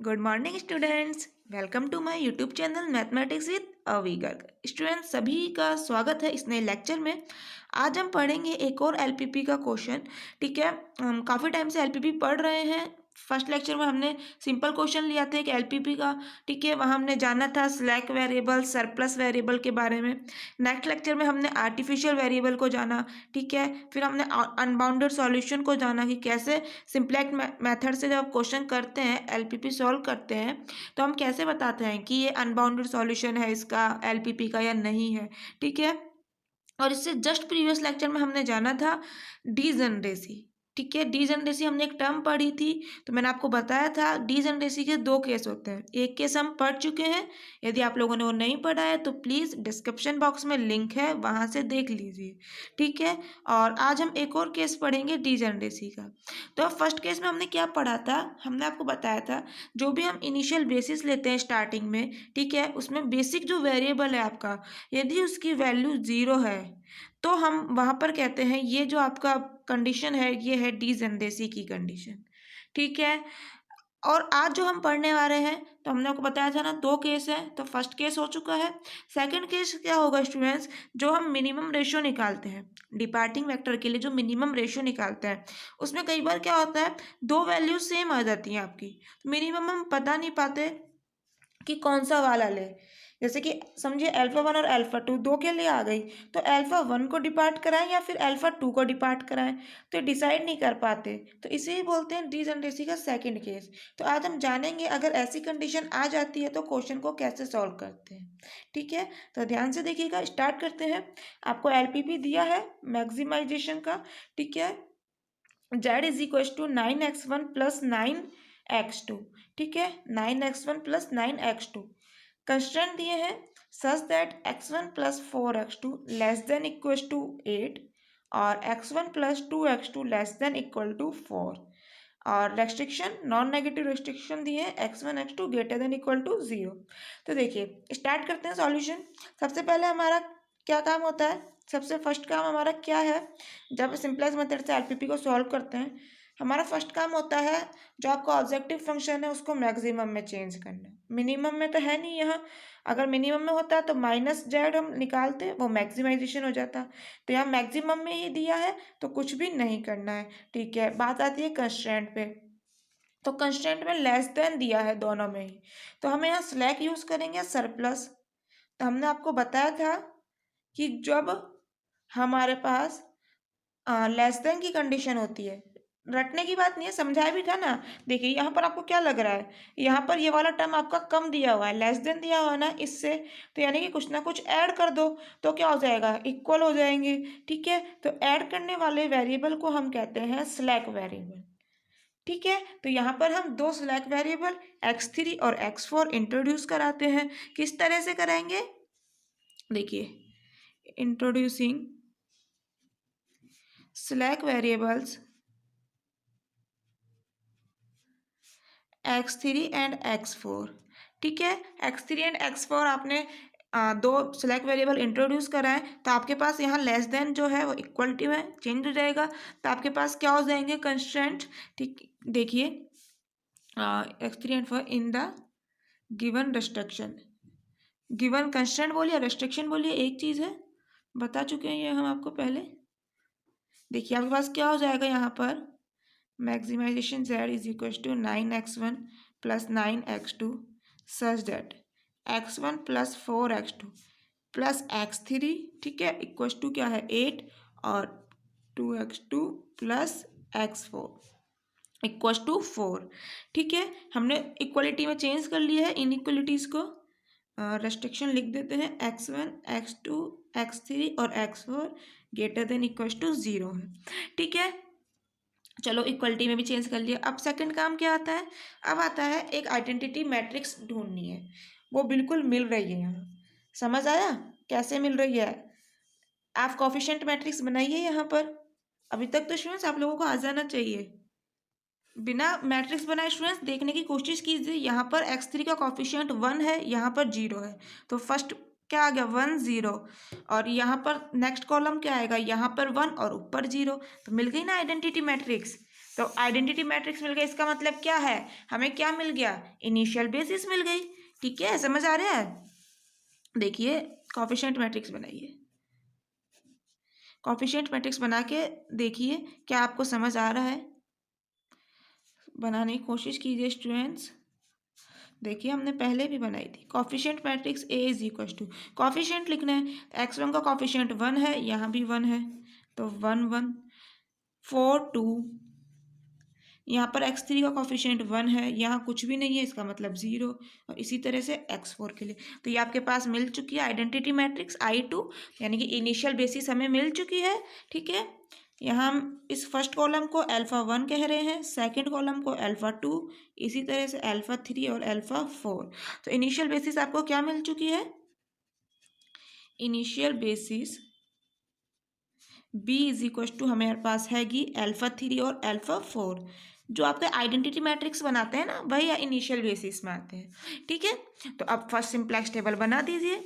Good morning students, welcome to my YouTube channel mathematics with Avi Garg. Students सभी का स्वागत है इस नए लेक्चर में। आज हम पढ़ेंगे एक और एलपीपी का क्वेश्चन। ठीक है, हम काफ़ी टाइम से एलपीपी पढ़ रहे हैं। फर्स्ट लेक्चर में हमने सिंपल क्वेश्चन लिया था एक एलपीपी का। ठीक है, वहाँ हमने जाना था स्लैक वेरिएबल, सरप्लस वेरिएबल के बारे में। नेक्स्ट लेक्चर में हमने आर्टिफिशियल वेरिएबल को जाना। ठीक है, फिर हमने अनबाउंडेड सॉल्यूशन को जाना कि कैसे सिंप्लेक्स मेथड से जब क्वेश्चन करते हैं, एलपीपी सॉल्व करते हैं, तो हम कैसे बताते हैं कि ये अनबाउंडेड सॉल्यूशन है इसका एलपीपी का या नहीं है। ठीक है, और इससे जस्ट प्रीवियस लेक्चर में हमने जाना था डीजनरेसी। ठीक है, डीजनरेसी हमने एक टर्म पढ़ी थी, तो मैंने आपको बताया था डीजनरेसी के दो केस होते हैं। एक केस हम पढ़ चुके हैं, यदि आप लोगों ने वो नहीं पढ़ा है तो प्लीज़ डिस्क्रिप्शन बॉक्स में लिंक है, वहाँ से देख लीजिए। ठीक है, और आज हम एक और केस पढ़ेंगे डीजनरेसी का। तो फर्स्ट केस में हमने क्या पढ़ा था, हमने आपको बताया था जो भी हम इनिशियल बेसिस लेते हैं स्टार्टिंग में, ठीक है, उसमें बेसिक जो वेरिएबल है आपका, यदि उसकी वैल्यू 0 है तो हम वहाँ पर कहते हैं ये जो आपका कंडीशन है ये है डीजनरेसी की कंडीशन। ठीक है, और आज जो हम पढ़ने वाले हैं, तो हमने आपको बताया था ना दो केस है, तो फर्स्ट केस हो चुका है। सेकंड केस क्या होगा स्टूडेंट्स, जो हम मिनिमम रेशियो निकालते हैं डिपार्टिंग वेक्टर के लिए, जो मिनिमम रेशियो निकालते हैं, उसमें कई बार क्या होता है दो वैल्यू सेम आ जाती हैं आपकी, मिनिमम हम पता नहीं पाते कि कौन सा वाला ले। जैसे कि समझिए अल्फ़ा 1 और अल्फ़ा 2 दो के लिए आ गई, तो अल्फ़ा 1 को डिपार्ट कराएं या फिर अल्फ़ा 2 को डिपार्ट कराएं, तो डिसाइड नहीं कर पाते, तो इसे ही बोलते हैं डीजनरेसी का सेकंड केस। तो आज हम जानेंगे अगर ऐसी कंडीशन आ जाती है तो क्वेश्चन को कैसे सॉल्व करते हैं। ठीक है, तो ध्यान से देखिएगा, स्टार्ट करते हैं। आपको एलपीपी दिया है मैक्सिमाइजेशन का। ठीक है, z = 9x1 प्लस 9x2। ठीक है, 9x1 प्लस 9x2 कंस्ट्रेंट दिए हैं such that x1 plus 4x2 less than equal to 8 और x1 plus 2x2 less than equal to 4। और रेस्ट्रिक्शन नॉन नेगेटिव रेस्ट्रिक्शन दिए हैं x1 x2 greater than equal to 0। तो देखिए स्टार्ट करते हैं सॉल्यूशन। सबसे पहले हमारा क्या काम होता है, सबसे फर्स्ट काम हमारा क्या है, जब सिंपलेक्स मेथड से एलपीपी को सॉल्व करते हैं, हमारा फर्स्ट काम होता है जो आपका ऑब्जेक्टिव फंक्शन है उसको मैक्सिमम में चेंज करना। मिनिमम में तो है नहीं यहाँ, अगर मिनिमम में होता तो -z हम निकालते, वो मैक्सिमाइजेशन हो जाता। तो यहाँ मैक्सिमम में ही दिया है तो कुछ भी नहीं करना है। ठीक है, बात आती है कंस्ट्रेंट पे, तो कंस्ट्रेंट में लेस देन दिया है दोनों में ही, तो हमें यहाँ स्लैक यूज़ करेंगे सरप्लस। तो हमने आपको बताया था कि जब हमारे पास लेस देन की कंडीशन होती है, रटने की बात नहीं है, समझाया भी था ना। देखिए यहाँ पर आपको क्या लग रहा है, यहाँ पर ये वाला टर्म आपका कम दिया हुआ है, लेस देन दिया हुआ है ना इससे, तो यानी कि कुछ ना कुछ ऐड कर दो तो क्या हो जाएगा, इक्वल हो जाएंगे। ठीक है, तो ऐड करने वाले वेरिएबल को हम कहते हैं स्लैक वेरिएबल। ठीक है, तो यहाँ पर हम दो स्लैक वेरिएबल x3 और x4 इंट्रोड्यूस कराते हैं। किस तरह से कराएंगे, देखिए introducing slack variables x3 and x4। ठीक है, x3 एंड x4 आपने दो सिलेक्ट वेरिएबल इंट्रोड्यूस कराएं, तो आपके पास यहाँ लेस देन जो है वो इक्वलिटी में चेंज हो जाएगा, तो आपके पास क्या हो जाएंगे कंस्ट्रेंट। ठीक, देखिए x3 and 4 in the given restriction, given constraint बोलिए रेस्ट्रिक्शन बोलिए एक चीज़ है, बता चुके हैं ये हम आपको पहले। देखिए आपके पास क्या हो जाएगा यहाँ पर, maximization z = 9x1 plus 9x2 such that x1 plus 4x2 plus x3, ठीक है, इक्वल टू क्या है 8 और 2x2 plus x4 equal to 4। ठीक है, हमने इक्वलिटी में चेंज कर लिया है इनइक्वलिटीज़ को, रेस्ट्रिक्शन लिख देते हैं x1 x2 x3 और x4 greater than equal to 0 है। ठीक है, चलो इक्वलिटी में भी चेंज कर लिया। अब सेकंड काम क्या आता है, अब आता है एक आइडेंटिटी मैट्रिक्स ढूंढनी है, वो बिल्कुल मिल रही है यहाँ, समझ आया कैसे मिल रही है। आप कोफिशिएंट मैट्रिक्स बनाइए यहाँ पर, अभी तक तो स्टूडेंट्स आप लोगों को आ जाना चाहिए। बिना मैट्रिक्स बनाए स्टूडेंट्स देखने की कोशिश कीजिए, यहाँ पर x3 का कोफिशिएंट 1 है, यहाँ पर 0 है, तो फर्स्ट क्या आ गया 1 0, और यहाँ पर नेक्स्ट कॉलम क्या आएगा, यहाँ पर 1 और ऊपर 0, तो मिल गई ना आइडेंटिटी मैट्रिक्स। तो आइडेंटिटी मैट्रिक्स मिल गया, इसका मतलब क्या है, हमें क्या मिल गया, इनिशियल बेसिस मिल गई। ठीक है, समझ आ रहा है। देखिए कोफिशिएंट मैट्रिक्स बनाइए, कोफिशिएंट मैट्रिक्स बना के देखिए क्या आपको समझ आ रहा है, बनाने की कोशिश कीजिए स्टूडेंट्स। देखिए हमने पहले भी बनाई थी coefficient matrix A is equal to, coefficient लिखना है, x1 का कोफिशिएंट 1 है, यहाँ भी 1 है, तो 1 1 4 2, यहाँ पर x3 का कोफिशिएंट 1 है, यहाँ कुछ भी नहीं है, इसका मतलब 0, और इसी तरह से x4 के लिए। तो ये आपके पास मिल चुकी है आइडेंटिटी मैट्रिक्स I2, यानी कि इनिशियल बेसिस हमें मिल चुकी है। ठीक है, यहाँ हम इस फर्स्ट कॉलम को α1 कह रहे हैं, सेकंड कॉलम को α2, इसी तरह से α3 और α4। तो इनिशियल बेसिस आपको क्या मिल चुकी है, initial basis B is equal to हमारे पास हैगी α3 और α4, जो आपके आइडेंटिटी मैट्रिक्स बनाते हैं ना, वही इनिशियल बेसिस में आते हैं। ठीक है, तो अब फर्स्ट सिंप्लेक्स टेबल बना दीजिए,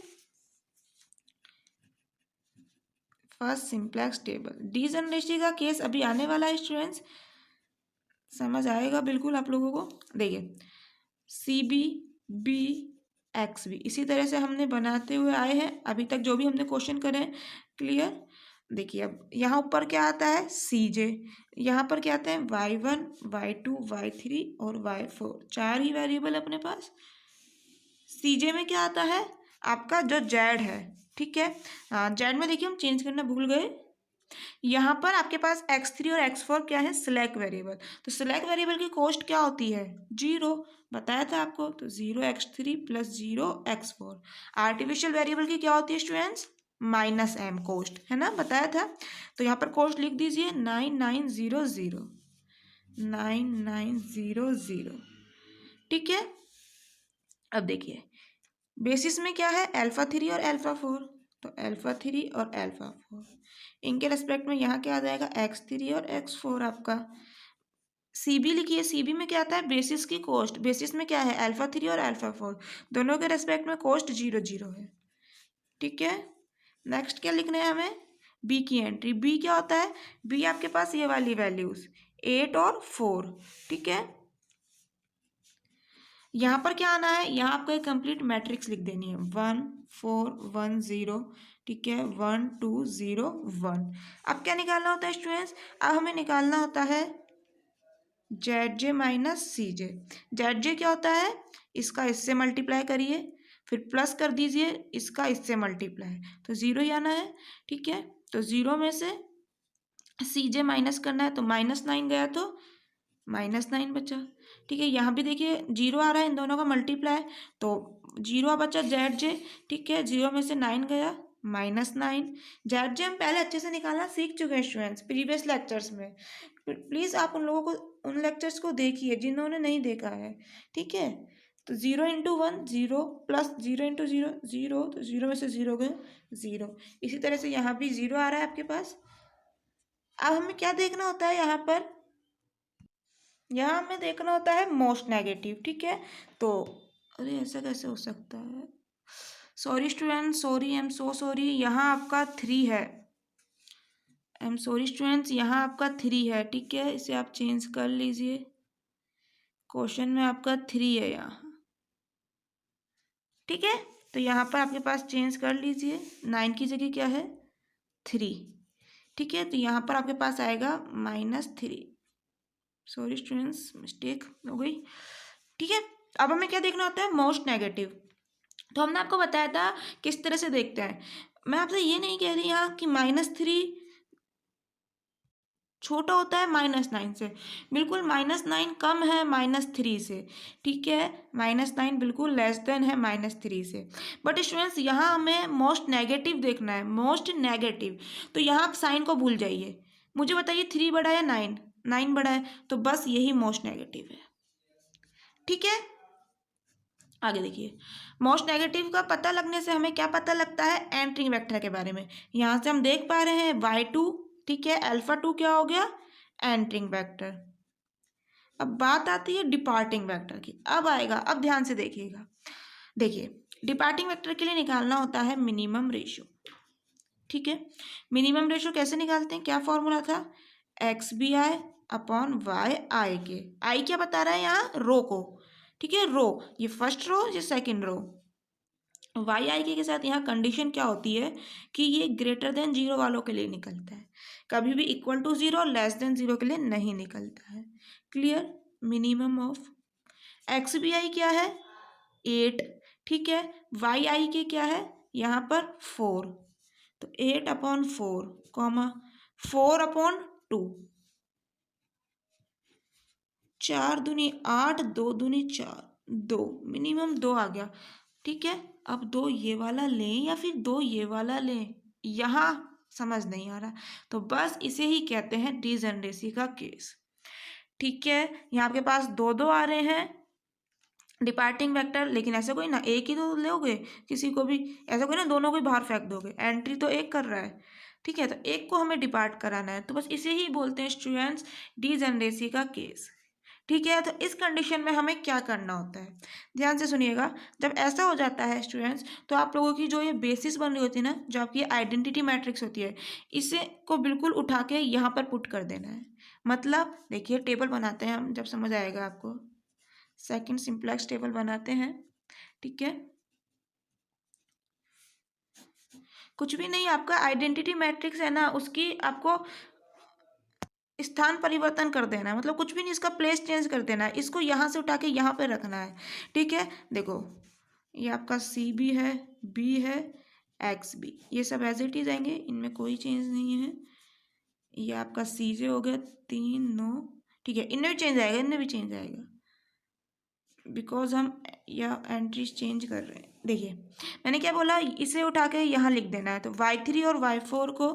फर्स्ट सिंप्लेक्स टेबल। डिजनरेसी का केस अभी आने वाला है स्टूडेंट्स, समझ आएगा बिल्कुल आप लोगों को। देखिए CB B XB इसी तरह से हमने बनाते हुए आए हैं अभी तक, जो भी हमने क्वेश्चन करे हैं। क्लियर। देखिए अब यहाँ ऊपर क्या आता है CJ, यहाँ पर क्या आते हैं Y1 Y2 Y3 और Y4, 4 ही वेरिएबल अपने पास। CJ में क्या आता है आपका जो Z है। ठीक है, Z में देखिए हम चेंज करना भूल गए, यहाँ पर आपके पास x3 और x4 क्या है, स्लैक वेरिएबल। तो स्लैक वेरिएबल की कॉस्ट क्या होती है, 0, बताया था आपको। तो 0x3 plus 0x4। Artificial variable की क्या होती है स्टूडेंट्स, -m कॉस्ट, है ना, बताया था। तो यहाँ पर कॉस्ट लिख दीजिए 9900, 9900। ठीक है, अब देखिए बेसिस में क्या है, α3 और α4, तो α3 और α4 इनके रेस्पेक्ट में यहाँ क्या आ जाएगा, x3 और x4 आपका। CB लिखिए, CB में क्या आता है, बेसिस की कॉस्ट, बेसिस में क्या है α3 और α4, दोनों के रेस्पेक्ट में कॉस्ट 0 0 है। ठीक है, नेक्स्ट क्या लिखना है हमें, B की एंट्री। B क्या होता है, B आपके पास ये वाली वैल्यूज 8 और 4। ठीक है, यहाँ पर क्या आना है, यहाँ आपको एक कंप्लीट मैट्रिक्स लिख देनी है, 1 4 1 0। ठीक है, 1 2 0 1। अब क्या निकालना होता है स्टूडेंट्स, अब हमें निकालना होता है ZJ माइनस CJ। ZJ क्या होता है, इसका इससे मल्टीप्लाई करिए, फिर प्लस कर दीजिए इसका इससे मल्टीप्लाई, तो 0 ही आना है। ठीक है, तो 0 में से CJ माइनस करना है, तो -9 गया तो -9 बचा। ठीक है, यहाँ भी देखिए 0 आ रहा है, इन दोनों का मल्टीप्लाई, तो 0 बचा ZJ। ठीक है, 0 में से 9 गया, -9। ZJ हम पहले अच्छे से निकालना सीख चुके हैं स्टूडेंट्स प्रीवियस लेक्चर्स में। प्लीज़ आप उन लोगों को, उन लेक्चर्स को देखिए जिन्होंने नहीं देखा है। ठीक है, तो 0 × 1 0 प्लस 0 × 0 0, तो 0 में से 0 गए 0। इसी तरह से यहाँ भी 0 आ रहा है आपके पास। अब हमें क्या देखना होता है, यहाँ हमें देखना होता है मोस्ट नेगेटिव। ठीक है, तो अरे ऐसा कैसे हो सकता है, sorry student, sorry, I am so sorry, यहाँ आपका 3 है, आई एम सॉरी स्टूडेंट्स, यहाँ आपका 3 है। ठीक है, इसे आप चेंज कर लीजिए, क्वेश्चन में आपका 3 है यहाँ। ठीक है, तो यहाँ पर आपके पास चेंज कर लीजिए, 9 की जगह क्या है 3। ठीक है, तो यहाँ पर आपके पास आएगा -3। सॉरी स्टूडेंट्स, मिस्टेक हो गई। ठीक है, अब हमें क्या देखना होता है, मोस्ट नेगेटिव। तो हमने आपको बताया था किस तरह से देखते हैं। मैं आपसे ये नहीं कह रही यहाँ कि -3 छोटा होता है -9 से, बिल्कुल -9 कम है -3 से। ठीक है, -9 बिल्कुल लेस देन है -3 से। बट स्टूडेंट्स यहाँ हमें मोस्ट नेगेटिव देखना है, मोस्ट नेगेटिव। तो यहाँ आप साइन को भूल जाइए, मुझे बताइए 3 बड़ा है 9, 9 बड़ा है, तो बस यही मोस्ट नेगेटिव है। ठीक है, आगे देखिए, मोस्ट नेगेटिव का पता लगने से हमें क्या पता लगता है, एंट्रिंग वेक्टर के बारे में। यहाँ से हम देख पा रहे हैं y2। ठीक है, α2 क्या हो गया, एंट्रिंग वेक्टर। अब बात आती है डिपार्टिंग वेक्टर की, अब आएगा, अब ध्यान से देखिएगा। देखिए डिपार्टिंग वेक्टर के लिए निकालना होता है मिनिमम रेशियो। ठीक है, मिनिमम रेशियो कैसे निकालते हैं, क्या फॉर्मूला था, XBI अपॉन वाई आई के। आई क्या बता रहा है यहाँ? रो को। ठीक है, रो, ये फर्स्ट रो, ये सेकंड रो। वाई आई के साथ यहाँ कंडीशन क्या होती है कि ये ग्रेटर देन जीरो वालों के लिए निकलता है, कभी भी equal to zero less than zero के लिए नहीं निकलता है। Clear? Minimum of X B I क्या है? 8। ठीक है, वाई आई के क्या है यहाँ पर? 4। तो 8/4 कॉमा 4/2, 4 दूनी 8, 2 दूनी 4, 2, मिनिमम 2 आ गया। ठीक है, अब 2 ये वाला लें या फिर 2 ये वाला लें, यहाँ समझ नहीं आ रहा, तो बस इसे ही कहते हैं डिजनरेसी का केस। ठीक है, यहाँ आपके पास 2 आ रहे हैं डिपार्टिंग वेक्टर, लेकिन ऐसा कोई ना एक ही तो लोगे, किसी को भी ऐसा कोई ना दोनों को ही बाहर फेंक दोगे, एंट्री तो एक कर रहा है। ठीक है, तो एक को हमें डिपार्ट कराना है, तो बस इसे ही बोलते हैं स्टूडेंट्स डिजनरेसी का केस। ठीक है, तो इस कंडीशन में हमें क्या करना होता है, ध्यान से सुनिएगा। जब ऐसा हो जाता है स्टूडेंट्स, तो आप लोगों की जो ये बेसिस बन रही होती है ना, जो आपकी आइडेंटिटी मैट्रिक्स होती है, इसे को बिल्कुल उठा के यहाँ पर पुट कर देना है। मतलब देखिए, टेबल बनाते हैं हम, जब समझ आएगा आपको। सेकंड सिंप्लेक्स टेबल बनाते हैं। ठीक है, कुछ भी नहीं, आपका आइडेंटिटी मैट्रिक्स है ना, उसकी आपको स्थान परिवर्तन कर देना है, मतलब कुछ भी नहीं, इसका प्लेस चेंज कर देना है, इसको यहाँ से उठा के यहाँ पे रखना है। ठीक है, देखो ये आपका सी बी है, बी है, एक्स बी, ये सब एज इट इज आएंगे, इनमें कोई चेंज नहीं है। ये आपका सी जे हो गया 3 9। ठीक है, इनमें भी चेंज आएगा, इनमें भी चेंज आएगा, बिकॉज हम यह एंट्रीज चेंज कर रहे हैं। देखिए मैंने क्या बोला, इसे उठा के यहाँ लिख देना है, तो y3 और y4 को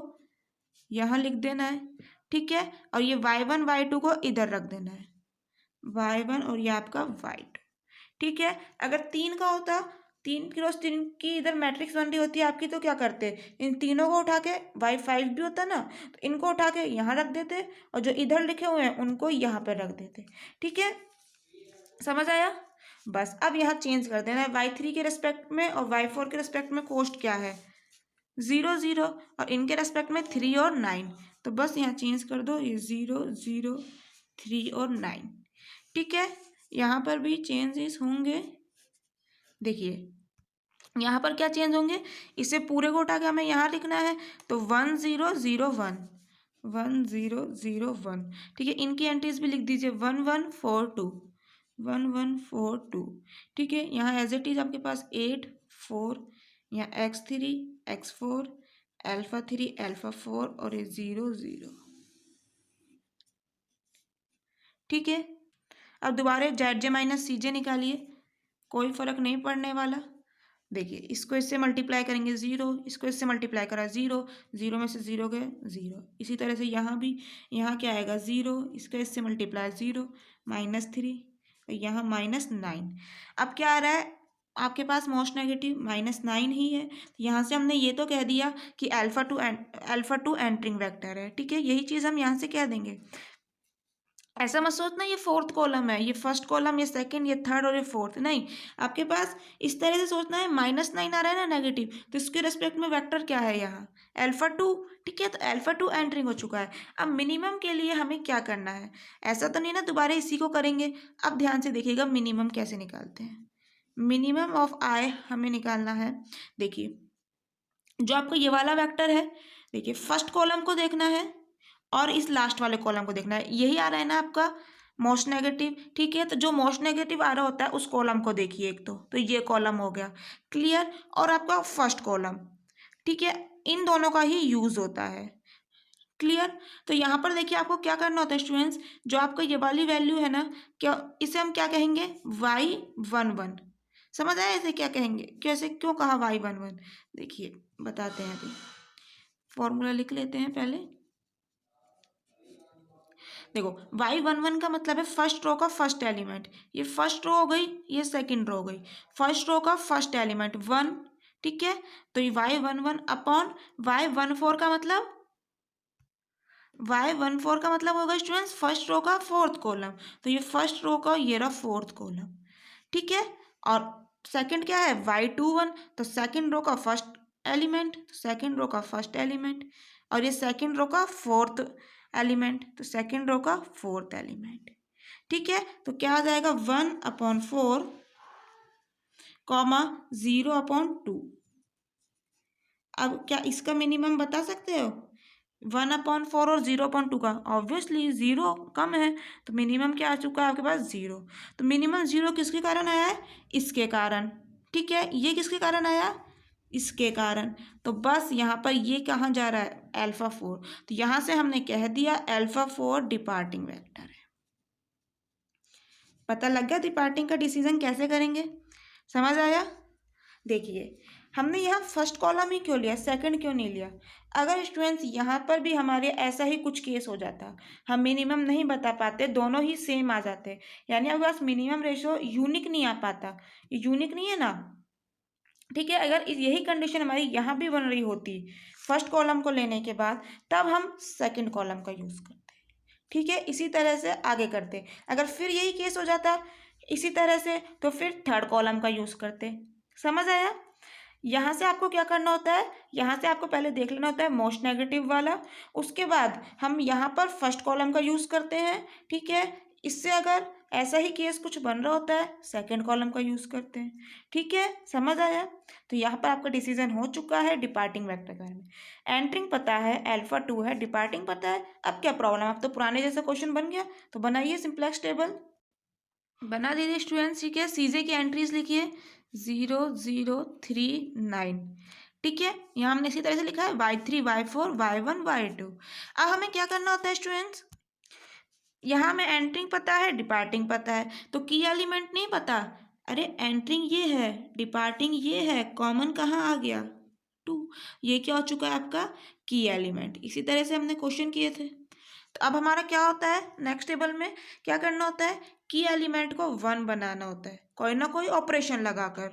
यहाँ लिख देना है। ठीक है, और ये y1 y2 को इधर रख देना है, y1 और ये आपका y2। ठीक है, अगर 3 का होता, 3x3 की इधर मैट्रिक्स बन रही होती है आपकी, तो क्या करते, इन तीनों को उठा के, y5 भी होता ना, तो इनको उठा के यहाँ रख देते, और जो इधर लिखे हुए हैं उनको यहाँ पर रख देते। ठीक है, समझ आया? बस अब यहाँ चेंज कर देना है, y3 के रिस्पेक्ट में और y4 के रिस्पेक्ट में कोस्ट क्या है? 0 0, और इनके रेस्पेक्ट में 3 और 9, तो बस यहाँ चेंज कर दो, ये 0 0 3 और 9। ठीक है, यहाँ पर भी चेंजेस होंगे। देखिए यहाँ पर क्या चेंज होंगे, इसे पूरे को उठा के हमें यहाँ लिखना है, तो 1 0 0 1 1 0 0 1। ठीक है, इनकी एंट्रीज भी लिख दीजिए, 1 1 4 2 1 1 4 2। ठीक है, यहाँ एज इट इज आपके पास 8 4, यहाँ x3 x4 α3 α4 और ये 0 0। ठीक है, अब दोबारा जेड जे माइनस सी जे निकालिए, कोई फर्क नहीं पड़ने वाला। देखिए इसको इससे मल्टीप्लाई करेंगे 0, इसको इससे मल्टीप्लाई करा 0, 0 में से 0 गए 0। इसी तरह से यहाँ भी, यहाँ क्या आएगा 0, इसका इससे मल्टीप्लाई 0 -3, यहाँ -9। अब क्या आ रहा है आपके पास, मोस्ट नेगेटिव -9 ही है, यहाँ से हमने ये तो कह दिया कि अल्फा टू एंट्रिंग वेक्टर है। ठीक है, यही चीज़ हम यहाँ से कह देंगे। ऐसा मत सोचना ये फोर्थ कॉलम है, ये फर्स्ट कॉलम, ये सेकंड, ये थर्ड और ये फोर्थ, नहीं, आपके पास इस तरह से सोचना है। -9 आ रहा है ना नेगेटिव, तो इसके रिस्पेक्ट में वेक्टर क्या है यहाँ? अल्फा 2। ठीक है, तो अल्फा 2 एंट्रिंग हो चुका है। अब मिनिमम के लिए हमें क्या करना है, ऐसा तो नहीं ना दोबारा इसी को करेंगे। अब ध्यान से देखिएगा मिनिमम कैसे निकालते हैं। मिनिमम ऑफ आई हमें निकालना है। देखिए जो आपका ये वाला वेक्टर है, देखिए फर्स्ट कॉलम को देखना है और इस लास्ट वाले कॉलम को देखना है, यही आ रहा है ना आपका मोस्ट नेगेटिव। ठीक है, तो जो मोस्ट नेगेटिव आ रहा होता है उस कॉलम को देखिए एक तो ये कॉलम हो गया क्लियर, और आपका फर्स्ट कॉलम। ठीक है, इन दोनों का ही यूज होता है क्लियर। तो यहाँ पर देखिए आपको क्या करना होता है स्टूडेंट्स, जो आपका ये वाली वैल्यू है ना, क्या इसे हम क्या कहेंगे, y11। समझ आया इसे क्या कहेंगे, कैसे क्यों कहा y11? देखिए बताते हैं, अभी फॉर्मूला लिख लेते हैं पहले। देखो y11 का मतलब है फर्स्ट रो का फर्स्ट एलिमेंट, ये फर्स्ट रो हो गई, ये सेकंड रो हो गई, फर्स्ट रो का फर्स्ट एलिमेंट 1। ठीक है, तो ये y11 अपॉन y14 का मतलब, y14 का मतलब होगा स्टूडेंट्स फर्स्ट रो का फोर्थ कॉलम, तो ये फर्स्ट रो का ये रहा फोर्थ कॉलम। ठीक है, और सेकंड क्या है y21, तो सेकंड रो का फर्स्ट एलिमेंट, तो सेकंड रो का फर्स्ट एलिमेंट, और ये सेकंड रो का फोर्थ एलिमेंट, तो सेकेंड रो का 4th एलिमेंट। ठीक है, तो क्या आ जाएगा 1/4 कॉमा 0/2। अब क्या इसका मिनिमम बता सकते हो? 1/4 और 0/2 का, ऑब्वियसली 0 कम है, तो मिनिमम क्या आ चुका है आपके पास 0। तो मिनिमम 0 किसके कारण आया है? इसके कारण। ठीक है, ये किसके कारण आया? इसके कारण। तो बस यहाँ पर ये कहाँ जा रहा है? α4। तो यहाँ से हमने कह दिया α4 डिपार्टिंग वेक्टर है। पता लग गया डिपार्टिंग का डिसीजन कैसे करेंगे? समझ आया? देखिए, हमने यहाँ फर्स्ट कॉलम ही क्यों लिया, सेकंड क्यों नहीं लिया? अगर स्टूडेंट्स यहाँ पर भी हमारे ऐसा ही कुछ केस हो जाता, हम मिनिमम नहीं बता पाते, दोनों ही सेम आ जाते, यानी आपके पास मिनिमम रेशो यूनिक नहीं आ पाता, ये यूनिक नहीं है ना। ठीक है, अगर यही कंडीशन हमारी यहाँ भी बन रही होती फर्स्ट कॉलम को लेने के बाद, तब हम सेकंड कॉलम का यूज़ करते। ठीक है, इसी तरह से आगे करते। अगर फिर यही केस हो जाता इसी तरह से, तो फिर थर्ड कॉलम का यूज़ करते। समझ आया? यहाँ से आपको क्या करना होता है, यहाँ से आपको पहले देख लेना होता है मोस्ट नेगेटिव वाला, उसके बाद हम यहाँ पर फर्स्ट कॉलम का यूज़ करते हैं। ठीक है, इससे अगर ऐसा ही केस कुछ बन रहा होता है, सेकंड कॉलम का यूज़ करते हैं। ठीक है, समझ आया? तो यहाँ पर आपका डिसीजन हो चुका है डिपार्टिंग वेक्टर के बारे में। एंटरिंग पता है, α2 है, डिपार्टिंग पता है, अब क्या प्रॉब्लम? अब तो पुराने जैसा क्वेश्चन बन गया, तो बनाइए सिंपलेक्स टेबल, बना दीजिए स्टूडेंट्स। ठीक है, सीजे की एंट्रीज लिखिए 0039। ठीक है, यहाँ हमने इसी तरह से लिखा है y3 y4 y1 y2। अब हमें क्या करना होता है स्टूडेंट्स? यहाँ हमें एंट्रिंग पता है, डिपार्टिंग पता है, तो की एलिमेंट नहीं पता। अरे एंट्रिंग ये है, डिपार्टिंग ये है, कॉमन कहाँ आ गया? 2। ये क्या हो चुका है आपका? की एलिमेंट। इसी तरह से हमने क्वेश्चन किए थे। तो अब हमारा क्या होता है नेक्स्ट टेबल में, क्या करना होता है? की एलिमेंट को 1 बनाना होता है, कोई ना कोई ऑपरेशन लगाकर।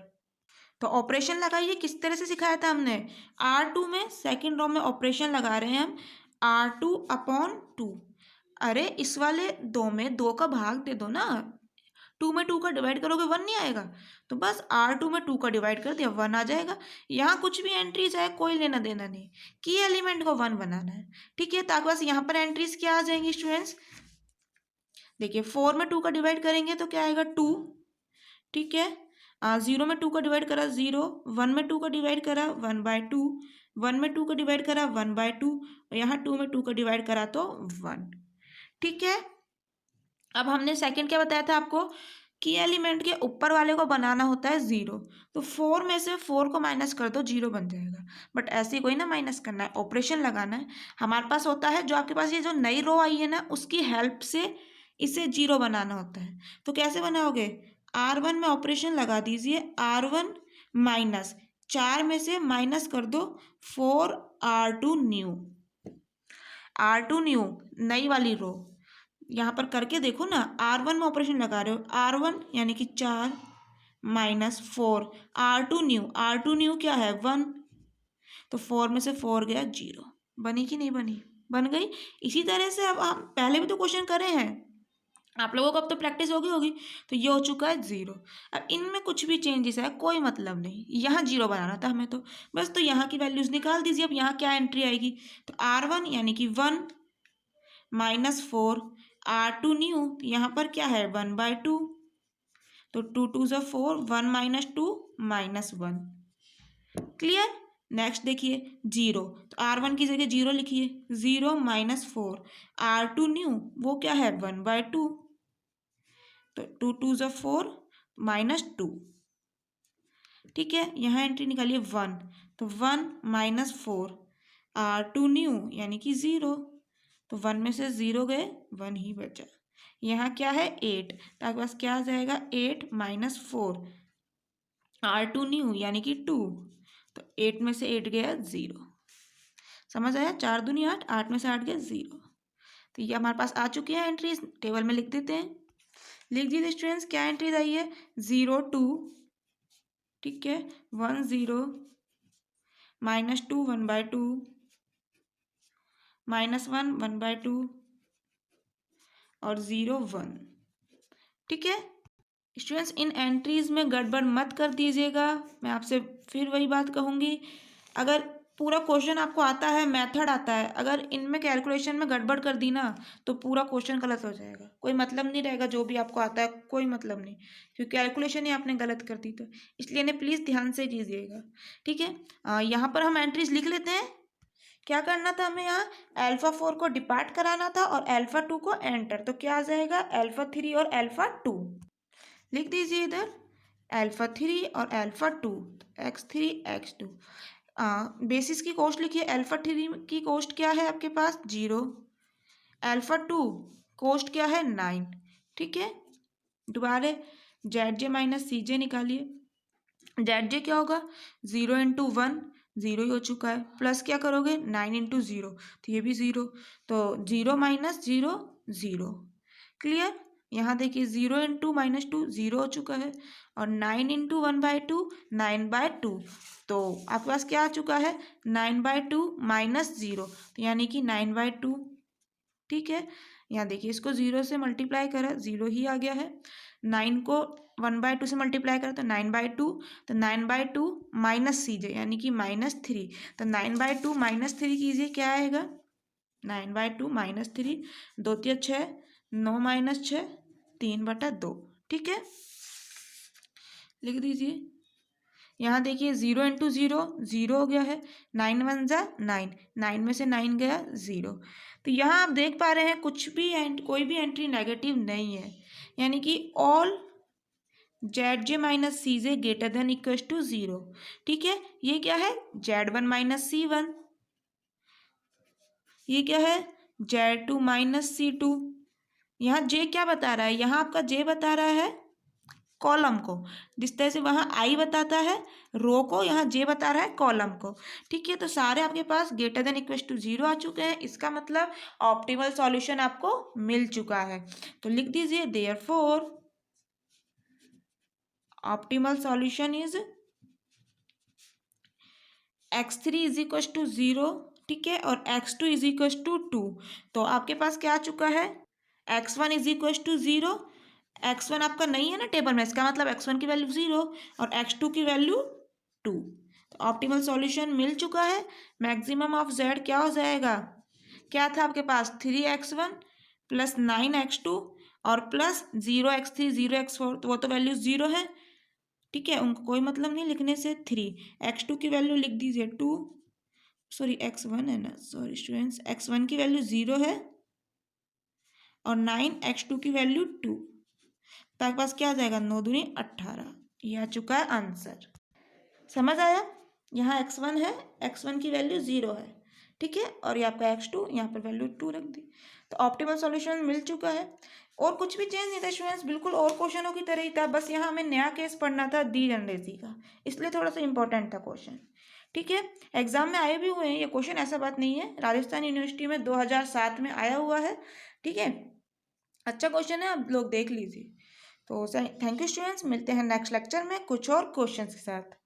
तो ऑपरेशन लगाइए, किस तरह से सिखाया था हमने? R2 में सेकंड रो में ऑपरेशन लगा रहे हैं हम, R2/2। अरे इस वाले 2 में 2 का भाग दे दो ना, 2 में 2 का डिवाइड करोगे 1 नहीं आएगा, तो बस R2 में 2 का डिवाइड कर दिया 1 आ जाएगा। यहाँ कुछ भी एंट्रीज है कोई लेना देना नहीं, की एलिमेंट को 1 बनाना है। ठीक है, तो आपके पास यहाँ पर एंट्रीज क्या आ जाएंगी स्टूडेंट्स? देखिए 4 में 2 का डिवाइड करेंगे तो क्या आएगा 2। ठीक है, 0 में 2 का डिवाइड करा 0, 1 में 2 का डिवाइड करा 1/2, 1 में 2 का डिवाइड करा 1/2, और यहाँ 2 में 2 का डिवाइड करा तो 1। ठीक है, अब हमने सेकंड क्या बताया था आपको? की एलिमेंट के ऊपर वाले को बनाना होता है 0, तो 4 में से 4 को माइनस कर दो 0 बन जाएगा। बट ऐसे कोई ना माइनस करना है, ऑपरेशन लगाना है। हमारे पास होता है जो आपके पास ये जो नई रो आई है ना, उसकी हेल्प से इसे 0 बनाना होता है। तो कैसे बनाओगे? R1 में ऑपरेशन लगा दीजिए, R1 माइनस 4 में से माइनस कर दो 4R2 न्यू, R2 न्यू नई वाली रो, यहाँ पर करके देखो ना, R1 में ऑपरेशन लगा रहे हो, R1 यानी कि 4 minus 4, R2 new, R2 new क्या है 1, तो 4 में से 4 गया 0। बनी कि नहीं बनी? बन गई। इसी तरह से अब हम पहले भी तो क्वेश्चन करे हैं, आप लोगों को अब तो प्रैक्टिस होगी होगी। तो ये हो चुका है 0। अब इनमें कुछ भी चेंजेस है कोई मतलब नहीं, यहाँ 0 बनाना था हमें, तो बस तो यहाँ की वैल्यूज निकाल दीजिए। अब यहाँ क्या एंट्री आएगी? तो R1 यानी कि 1 माइनस 4, R2 न्यू, यहाँ पर क्या है 1/2, तो 2 2 ज़ा 4, 1 माइनस 2 -1। क्लियर? नेक्स्ट देखिए 0, तो R1 की जगह 0 लिखिए, 0 माइनस 4, R2 न्यू वो क्या है 1/2, तो 2 2 ज़ा 4 -2। ठीक है, यहाँ एंट्री निकालिए 1, तो 1 माइनस 4, R2 न्यू यानी कि 0, तो 1 में से 0 गए 1 ही बचा। यहाँ क्या है 8, तो आपके पास क्या आ जाएगा 8 माइनस 4, R2 न्यू यानी कि 2, तो 8 में से 8 गया 0। समझ आया? 4 दूनी 8, 8 में से 8 गया 0। तो ये हमारे पास आ चुकी है एंट्रीज, टेबल में लिख देते हैं। लिख दीजिए स्टूडेंट्स, क्या एंट्रीज आई है? 0 2, ठीक है, 1 0, -2 1/2, -1 1/2, और 0 1। ठीक है स्टूडेंट्स, इन एंट्रीज में गड़बड़ मत कर दीजिएगा। मैं आपसे फिर वही बात कहूँगी, अगर पूरा क्वेश्चन आपको आता है, मेथड आता है, अगर इनमें कैलकुलेशन में गड़बड़ कर दी ना तो पूरा क्वेश्चन गलत हो जाएगा, कोई मतलब नहीं रहेगा। जो भी आपको आता है कोई मतलब नहीं, क्योंकि कैलकुलेशन ही आपने गलत कर दी। तो इसलिए इन्हें प्लीज़ ध्यान से कीजिएगा, ठीक है। यहाँ पर हम एंट्रीज लिख लेते हैं। क्या करना था हमें यहाँ, α4 को डिपार्ट कराना था और α2 को एंटर। तो क्या आ जाएगा, α3 और α2 लिख दीजिए इधर, α3 और α2, x3 x2। बेसिस की कॉस्ट लिखिए, α3 की कॉस्ट क्या है आपके पास 0, α2 कॉस्ट क्या है 9, ठीक है। दोबारा ZJ माइनस CJ निकालिए, ZJ क्या होगा 0 इंटू 1, 0 ही हो चुका है, प्लस क्या करोगे 9 इंटू 0, तो ये भी 0, तो 0 माइनस 0 0, क्लियर। यहाँ देखिए 0 इंटू -2 0 हो चुका है, और 9 इंटू 1/2 9/2, तो आपके पास क्या आ चुका है 9/2 माइनस 0, तो यानी कि 9/2, ठीक है। यहाँ देखिए इसको 0 से मल्टीप्लाई करा, 0 ही आ गया है। 9 को 1/2 से मल्टीप्लाई करा तो 9/2, तो 9/2 माइनस CJ यानी कि -3, तो 9/2 -3 कीजिए, क्या आएगा 9/2 -3, 2 तिया 6, 9 माइनस 6 3/2, ठीक है, लिख दीजिए। यहाँ देखिए 0 इंटू 0 0 हो गया है, 9 1 जा 9, 9 में से 9 गया 0। तो यहाँ आप देख पा रहे हैं कुछ भी कोई भी एंट्री नेगेटिव नहीं है, यानी कि all ZJ minus CJ greater than equal to 0, ठीक है। ये क्या है Z1 माइनस C1, ये क्या है Z2 माइनस C2। यहाँ J क्या बता रहा है, यहाँ आपका J बता रहा है कॉलम को, जिस तरह से वहाँ I बताता है रो को, यहाँ J बता रहा है कॉलम को, ठीक है। तो सारे आपके पास ग्रेटर देन इक्वल टू 0 आ चुके हैं, इसका मतलब ऑप्टिमल सॉल्यूशन आपको मिल चुका है। तो लिख दीजिए therefore optimal solution is x3 is equal to 0, ठीक है, और x2 इज इक्वल टू 2। तो आपके पास क्या आ चुका है x1 is equal to 0, x1 आपका नहीं है ना टेबल में, इसका मतलब x1 की वैल्यू 0 और x2 की वैल्यू 2। तो ऑप्टिमल सॉल्यूशन मिल चुका है। मैक्सिमम ऑफ z क्या हो जाएगा, क्या था आपके पास 3x1 प्लस 9x2 और प्लस 0x3 0x4, तो वो तो वैल्यू 0 है, ठीक है, उनको कोई मतलब नहीं लिखने से। 3x2 की वैल्यू लिख दीजिए 2, सॉरी x1 है ना, सॉरी स्टूडेंट्स, x1 की वैल्यू 0 है और 9x2 की वैल्यू 2, तो आपके पास क्या आ जाएगा 9 दूनी 18, ये आ चुका है आंसर। समझ आया, यहाँ x1 है, x1 की वैल्यू 0 है, ठीक है, और ये आपका x2, यहाँ पर वैल्यू 2 रख दी। तो ऑप्टिमल सॉल्यूशन मिल चुका है, और कुछ भी चेंज नहीं था स्टूडेंट्स, बिल्कुल और क्वेश्चनों की तरह ही था, बस यहाँ हमें नया केस पढ़ना था दी जनरेसी का, इसलिए थोड़ा सा इंपॉर्टेंट था क्वेश्चन, ठीक है। एग्जाम में आए भी हुए हैं ये क्वेश्चन, ऐसा बात नहीं है, राजस्थान यूनिवर्सिटी में 2007 में आया हुआ है, ठीक है, अच्छा क्वेश्चन है, आप लोग देख लीजिए। तो थैंक यू स्टूडेंट्स, मिलते हैं नेक्स्ट लेक्चर में कुछ और क्वेश्चन के साथ।